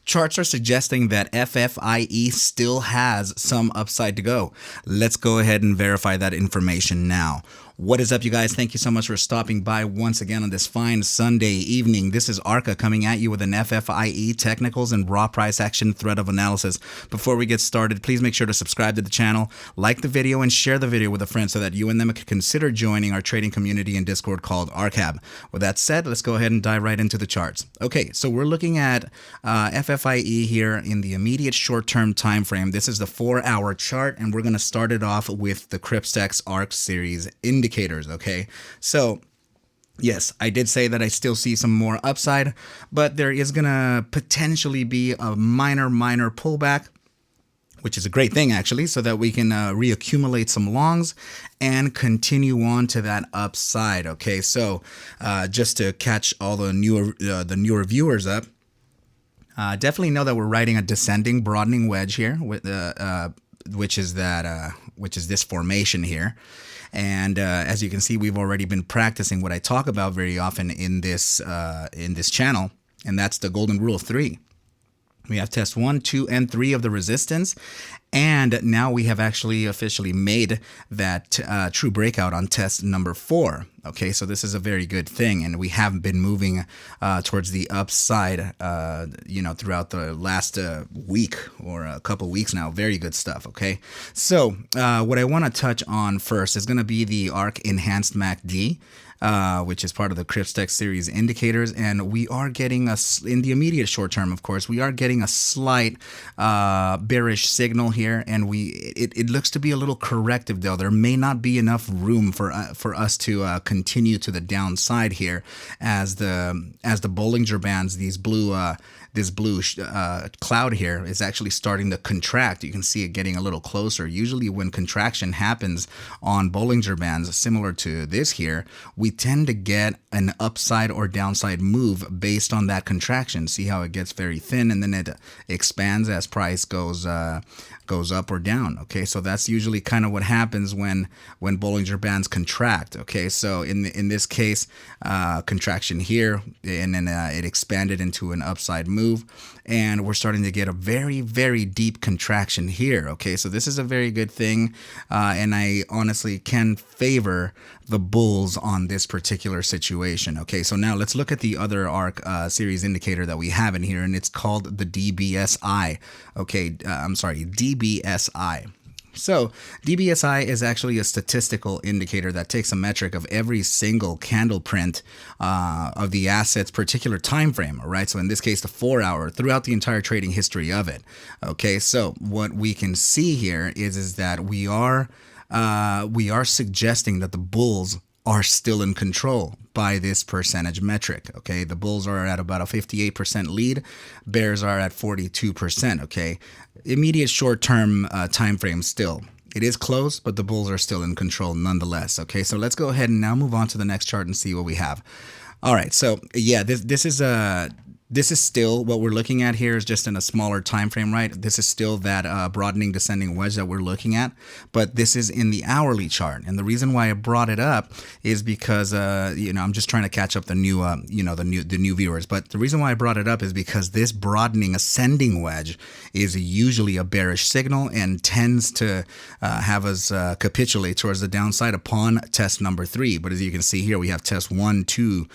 charts are suggesting that FFIE still has some upside to go. Let's go ahead and verify that information now. What is up, you guys? Thank you so much for stopping by once again on this fine Sunday evening. This is ARCa coming at you with an FFIE technicals and raw price action thread of analysis. Before we get started, please make sure to subscribe to the channel, like the video, and share the video with a friend so that you and them can consider joining our trading community in Discord called ARCa. With that said, let's go ahead and dive right into the charts. Okay, so we're looking at FFIE here in the immediate short-term time frame. This is the 4-hour chart, and we're going to start it off with the Crypstex ARC-Series indicators, okay? So yes, I did say that I still see some more upside, but there is gonna potentially be a minor pullback, which is a great thing actually, so that we can reaccumulate some longs and continue on to that upside. Okay, so just to catch all the newer viewers up, definitely know that we're riding a descending broadening wedge here with which is this formation here. And as you can see, we've already been practicing what I talk about very often in this channel, and that's the golden rule of 3. We have test 1, 2, and 3 of the resistance, and now we have actually officially made that true breakout on test number 4. Okay, so this is a very good thing, and we have been moving towards the upside, throughout the last week or a couple weeks now. Very good stuff. Okay, so what I want to touch on first is going to be the ARC Enhanced MACD. Which is part of the Crypstex series indicators, and we are getting in the immediate short term, of course, we are getting a slight bearish signal here, and it looks to be a little corrective though. There may not be enough room for us to continue to the downside here, as the Bollinger Bands, this blue cloud here is actually starting to contract. You can see it getting a little closer. Usually when contraction happens on Bollinger Bands similar to this here, we tend to get an upside or downside move based on that contraction. See how it gets very thin and then it expands as price goes up or down. Okay, so that's usually kind of what happens when Bollinger Bands contract. Okay, so in this case, contraction here, and then it expanded into an upside move, and we're starting to get a very, very deep contraction here. Okay, so this is a very good thing, and I honestly can favor the bulls on this particular situation. Okay, so now let's look at the other ARC series indicator that we have in here, and it's called the DBSI. Okay, I'm sorry, DBSI. So DBSI is actually a statistical indicator that takes a metric of every single candle print of the asset's particular time frame, all right? So in this case, the 4-hour, throughout the entire trading history of it. Okay, so what we can see here is that we are suggesting that the bulls are still in control by this percentage metric. Okay, the bulls are at about a 58% lead, bears are at 42%. Okay, immediate short-term time frame still. It is close, but the bulls are still in control nonetheless. Okay, so let's go ahead and now move on to the next chart and see what we have. All right, so yeah, this is still what we're looking at here, is just in a smaller time frame, right? This is still that broadening descending wedge that we're looking at, but this is in the hourly chart. And the reason why I brought it up is because I'm just trying to catch up the new the new viewers. But the reason why I brought it up is because this broadening ascending wedge is usually a bearish signal and tends to have us capitulate towards the downside upon test number 3. But as you can see here, we have test 1, 2,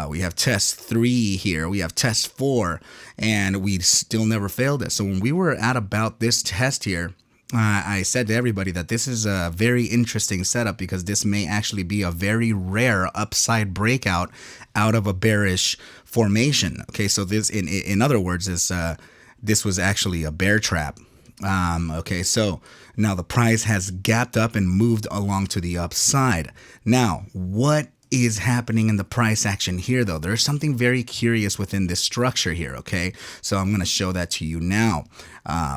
we have test 3 here. We have test 4, and we still never failed it. So when we were at about this test here, I said to everybody that this is a very interesting setup, because this may actually be a very rare upside breakout out of a bearish formation. Okay, so this, in other words, this was actually a bear trap. Okay, so now the price has gapped up and moved along to the upside. Now, what is happening in the price action here though? There's something very curious within this structure here. Okay, so I'm going to show that to you now.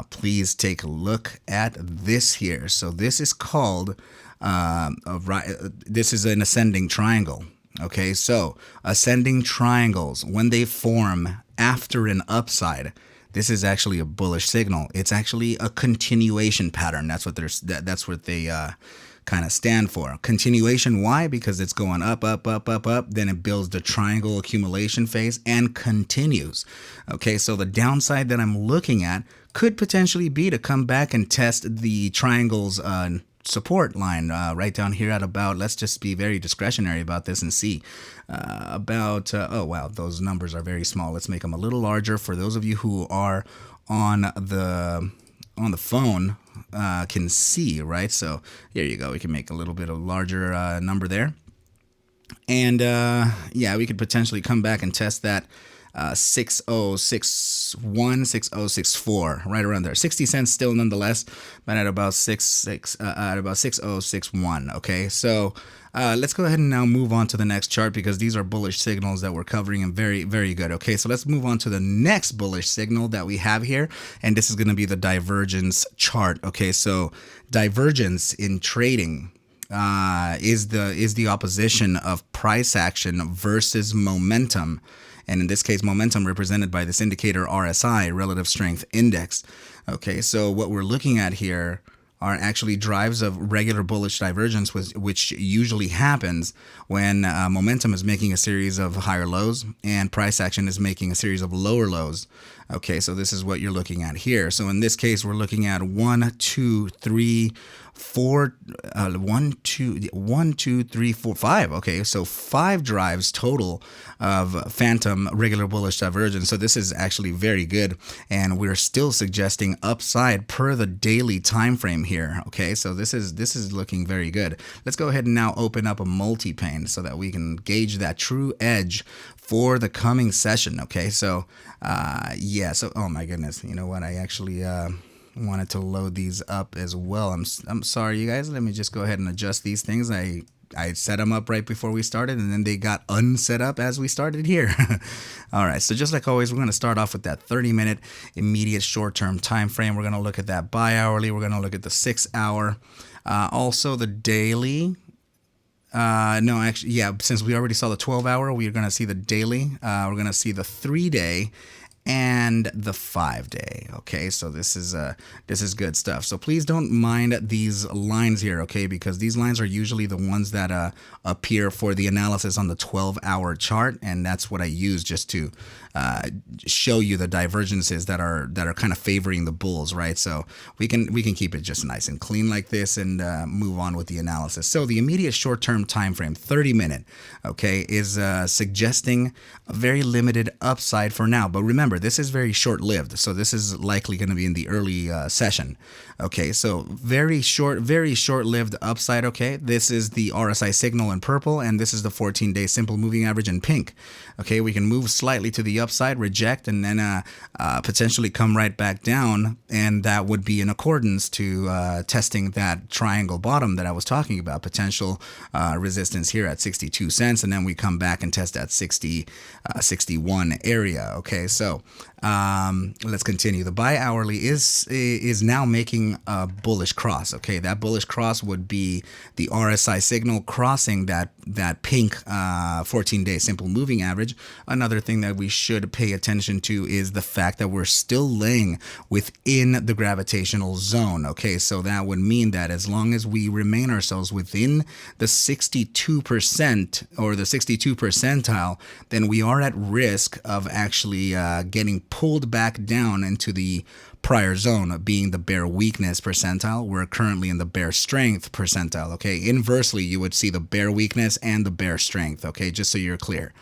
Please take a look at this here. So this is called this is an ascending triangle. Okay, so ascending triangles, when they form after an upside, this is actually a bullish signal. It's actually a continuation pattern. That's what they kind of stand for. Continuation, why? Because it's going up, up, up, up, up. Then it builds the triangle accumulation phase and continues. Okay, so the downside that I'm looking at could potentially be to come back and test the triangle's support line right down here at about, let's just be very discretionary about this and see oh wow, those numbers are very small. Let's make them a little larger for those of you who are on the phone can see, right? So here you go. We can make a little bit of larger number there. And yeah, we could potentially come back and test that 6061, 6064, right around there. 60 cents still nonetheless, but at about 6061. Okay, so let's go ahead and now move on to the next chart, because these are bullish signals that we're covering and very, very good. Okay, so let's move on to the next bullish signal that we have here, and this is going to be the divergence chart. Okay, so divergence in trading is the opposition of price action versus momentum. And in this case, momentum represented by this indicator RSI, Relative Strength Index. Okay, so what we're looking at here are actually drives of regular bullish divergence, which usually happens when momentum is making a series of higher lows and price action is making a series of lower lows. Okay, so this is what you're looking at here. So in this case, we're looking at 1, 2, 3, 4, 1, 2, 3, 4, 5. Okay, so 5 drives total of phantom regular bullish divergence. So this is actually very good, and we're still suggesting upside per the daily time frame here. Okay, so this is looking very good. Let's go ahead and now open up a multi-pane so that we can gauge that true edge for the coming session. Okay, so yeah, so oh my goodness, you know what, I actually wanted to load these up as well. I'm sorry, you guys. Let me just go ahead and adjust these things. I set them up right before we started, and then they got unset up as we started here. All right, so just like always, we're going to start off with that 30-minute immediate short-term time frame. We're going to look at that bi-hourly. We're going to look at the 6-hour, also the daily. No, actually, yeah, since we already saw the 12-hour, we're going to see the daily. We're going to see the 3-day and the 5-day. Okay, so this is good stuff. So please don't mind these lines here, okay, because these lines are usually the ones that appear for the analysis on the 12-hour chart, and that's what I use just to show you the divergences that are kind of favoring the bulls, right? So we can keep it just nice and clean like this and move on with the analysis. So the immediate short-term time frame, 30-minute, okay, is suggesting a very limited upside for now. But remember, this is very short-lived, so this is likely going to be in the early session. Okay, so very short-lived upside. Okay, this is the RSI signal in purple, and this is the 14-day simple moving average in pink. Okay, we can move slightly to the upside, reject, and then potentially come right back down, and that would be in accordance to testing that triangle bottom that I was talking about, potential resistance here at 62 cents, and then we come back and test that 61 area. Okay, so let's continue. The bi-hourly is now making a bullish cross. Okay, that bullish cross would be the RSI signal crossing that pink 14-day simple moving average. Another thing that we should pay attention to is the fact that we're still laying within the gravitational zone. Okay, so that would mean that as long as we remain ourselves within the 62% or the 62 percentile, then we are at risk of actually getting pulled back down into the prior zone, being the bear weakness percentile. We're currently in the bear strength percentile. Okay, inversely, you would see the bear weakness and the bear strength. Okay, just so you're clear.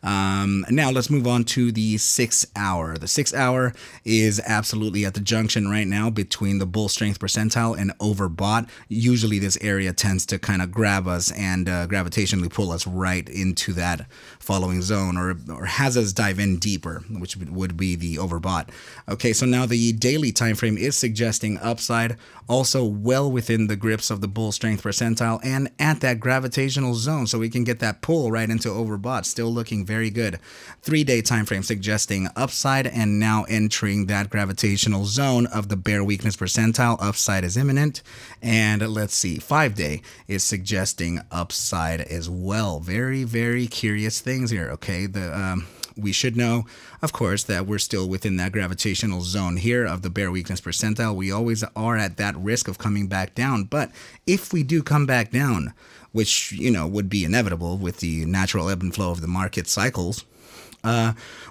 Now let's move on to the 6-hour. The 6-hour is absolutely at the junction right now between the bull strength percentile and overbought. Usually this area tends to kind of grab us and gravitationally pull us right into that following zone, or has us dive in deeper, which would be the overbought. Okay, so now the daily time frame is suggesting upside, also well within the grips of the bull strength percentile and at that gravitational zone, so we can get that pull right into overbought. Still looking very good. 3-day time frame suggesting upside and now entering that gravitational zone of the bear weakness percentile. Upside is imminent. And let's see, 5-day is suggesting upside as well. Very, very curious things here. Okay, the we should know, of course, that we're still within that gravitational zone here of the bear weakness percentile. We always are at that risk of coming back down. But if we do come back down, which, would be inevitable with the natural ebb and flow of the market cycles,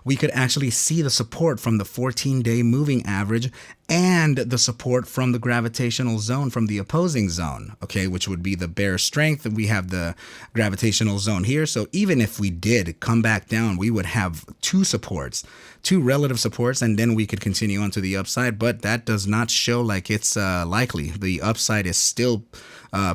we could actually see the support from the 14-day moving average and the support from the gravitational zone from the opposing zone, okay, which would be the bear strength. And we have the gravitational zone here. So even if we did come back down, we would have two relative supports, and then we could continue on to the upside. But that does not show like it's likely. The upside is still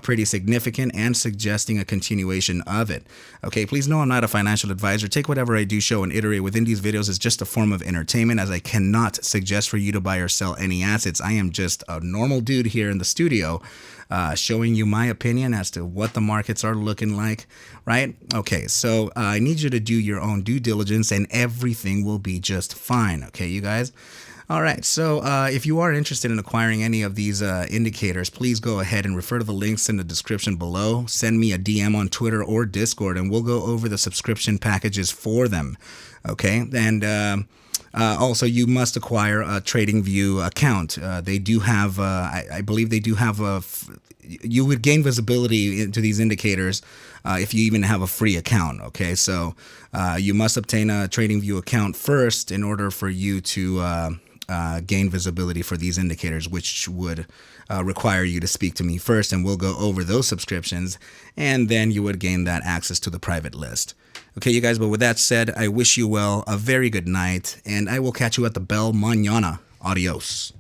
pretty significant and suggesting a continuation of it. Okay, please know I'm not a financial advisor. Take whatever I do show and iterate within these videos as just a form of entertainment, as I cannot suggest for you to buy or sell any assets. I am just a normal dude here in the studio showing you my opinion as to what the markets are looking like, right? Okay, so I need you to do your own due diligence and everything will be just fine, okay, you guys? All right, so if you are interested in acquiring any of these indicators, please go ahead and refer to the links in the description below. Send me a DM on Twitter or Discord, and we'll go over the subscription packages for them, okay? And also, you must acquire a TradingView account. They do have, I believe they do have you would gain visibility into these indicators if you even have a free account, okay? So you must obtain a TradingView account first in order for you to gain visibility for these indicators, which would require you to speak to me first, and we'll go over those subscriptions, and then you would gain that access to the private list. Okay, you guys, but with that said, I wish you well, a very good night, and I will catch you at the bell mañana. Adios.